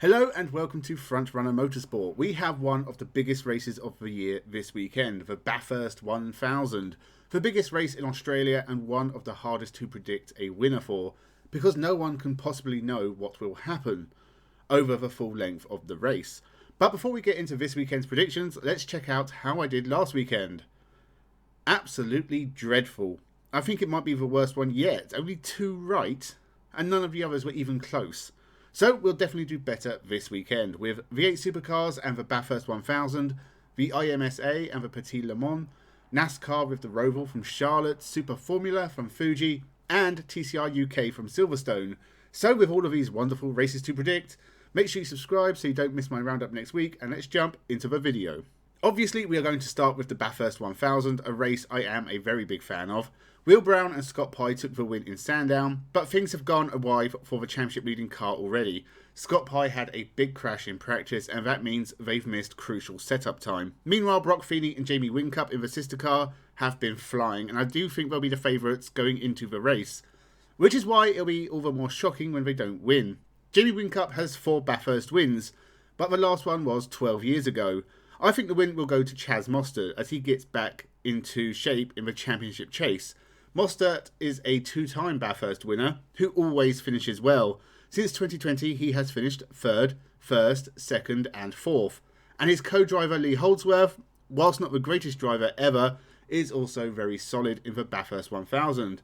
Hello and welcome to Frontrunner Motorsport. We have one of the biggest races of the year this weekend, the Bathurst 1000. The biggest race in Australia and one of the hardest to predict a winner for, because no one can possibly know what will happen over the full length of the race. But before we get into this weekend's predictions, let's check out how I did last weekend. Absolutely dreadful. I think it might be the worst one yet. Only 2 right, and none of the others were even close. So we'll definitely do better this weekend with V8 Supercars and the Bathurst 1000, the IMSA and the Petit Le Mans, NASCAR with the Roval from Charlotte, Super Formula from Fuji, and TCR UK from Silverstone. So with all of these wonderful races to predict, make sure you subscribe so you don't miss my roundup next week, and let's jump into the video. Obviously, we are going to start with the Bathurst 1000, a race I am a very big fan of. Will Brown and Scott Pye took the win in Sandown, but things have gone awry for the championship leading car already. Scott Pye had a big crash in practice, and that means they've missed crucial setup time. Meanwhile, Brock Feeney and Jamie Whincup in the sister car have been flying, and I do think they'll be the favourites going into the race, which is why it'll be all the more shocking when they don't win. Jamie Whincup has 4 Bathurst wins, but the last one was 12 years ago. I think the win will go to Chaz Mostert as he gets back into shape in the championship chase. Mostert is a 2-time Bathurst winner who always finishes well. Since 2020, he has finished 3rd, 1st, 2nd and 4th. And his co-driver Lee Holdsworth, whilst not the greatest driver ever, is also very solid in the Bathurst 1000.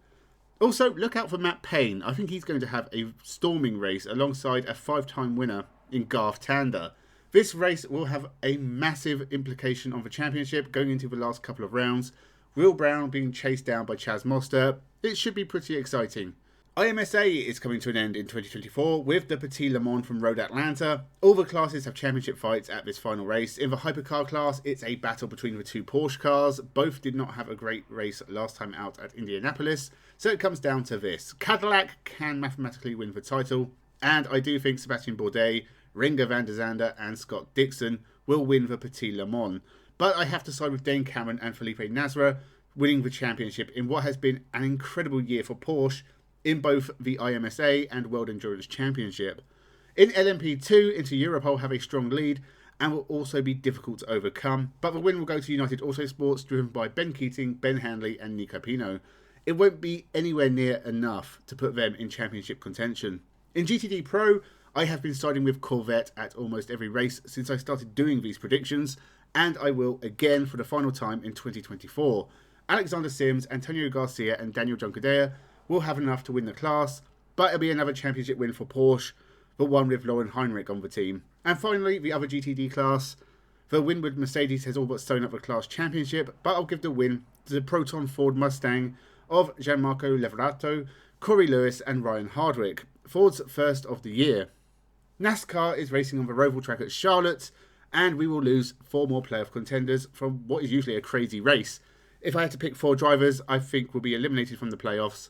Also, look out for Matt Payne. I think he's going to have a storming race alongside a 5-time winner in Garth Tander. This race will have a massive implication on the championship going into the last couple of rounds. Will Brown being chased down by Chaz Mostert. It should be pretty exciting. IMSA is coming to an end in 2024 with the Petit Le Mans from Road Atlanta. All the classes have championship fights at this final race. In the hypercar class, it's a battle between the 2 Porsche cars. Both did not have a great race last time out at Indianapolis, so it comes down to this. Cadillac can mathematically win the title, and I do think Sebastian Bourdais, Renger van der Zande and Scott Dixon will win the Petit Le Mans. But I have to side with Dane Cameron and Felipe Nasr winning the championship in what has been an incredible year for Porsche in both the IMSA and World Endurance Championship. In LMP2, Inter Europol have a strong lead and will also be difficult to overcome, but the win will go to United Autosports driven by Ben Keating, Ben Handley and Nico Pino. It won't be anywhere near enough to put them in championship contention. In GTD Pro, I have been siding with Corvette at almost every race since I started doing these predictions, and I will again for the final time in 2024. Alexander Sims, Antonio Garcia and Daniel Juncadella will have enough to win the class, but it'll be another championship win for Porsche, but one with Lauren Heinrich on the team. And finally, the other GTD class. The win with Mercedes has all but sewn up the class championship, but I'll give the win to the Proton Ford Mustang of Gianmarco Leverato, Corey Lewis and Ryan Hardwick, Ford's first of the year. NASCAR is racing on the Roval track at Charlotte, and we will lose 4 more playoff contenders from what is usually a crazy race. If I had to pick 4 drivers I think will be eliminated from the playoffs,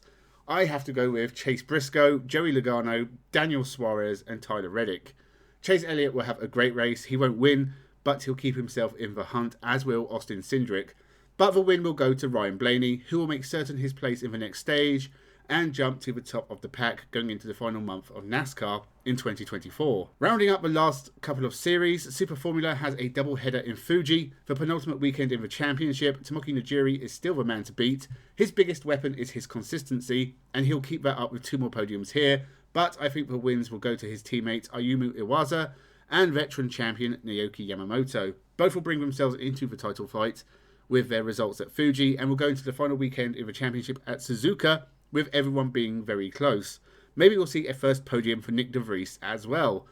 I have to go with Chase Briscoe, Joey Logano, Daniel Suarez and Tyler Reddick. Chase Elliott will have a great race. He won't win, but he'll keep himself in the hunt, as will Austin Cindric. But the win will go to Ryan Blaney, who will make certain his place in the next stage and jump to the top of the pack going into the final month of NASCAR in 2024. Rounding up the last couple of series, Super Formula has a double header in Fuji. The penultimate weekend in the championship, Tomoki Najiri is still the man to beat. His biggest weapon is his consistency, and he'll keep that up with 2 more podiums here, but I think the wins will go to his teammate Ayumu Iwasa and veteran champion Naoki Yamamoto. Both will bring themselves into the title fight with their results at Fuji, and will go into the final weekend in the championship at Suzuka, with everyone being very close. Maybe we'll see a first podium for Nick De Vries as well.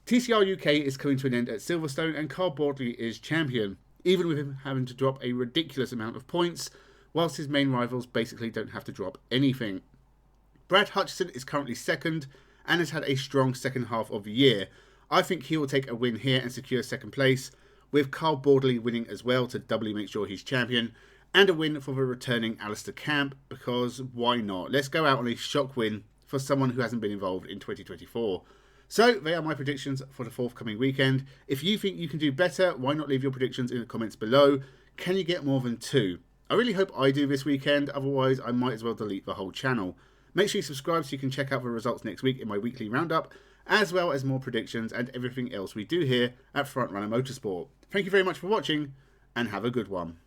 TCR UK is coming to an end at Silverstone, and Carl Bordley is champion, even with him having to drop a ridiculous amount of points, whilst his main rivals basically don't have to drop anything. Brad Hutchison is currently 2nd, and has had a strong second half of the year. I think he will take a win here and secure 2nd place, with Carl Bordley winning as well to doubly make sure he's champion, and a win for the returning Alistair Camp, because why not? Let's go out on a shock win for someone who hasn't been involved in 2024. So they are my predictions for the forthcoming weekend. If you think you can do better, why not leave your predictions in the comments below? Can you get more than 2? I really hope I do this weekend, otherwise I might as well delete the whole channel. Make sure you subscribe so you can check out the results next week in my weekly roundup, as well as more predictions and everything else we do here at Frontrunner Motorsport. Thank you very much for watching, and have a good one.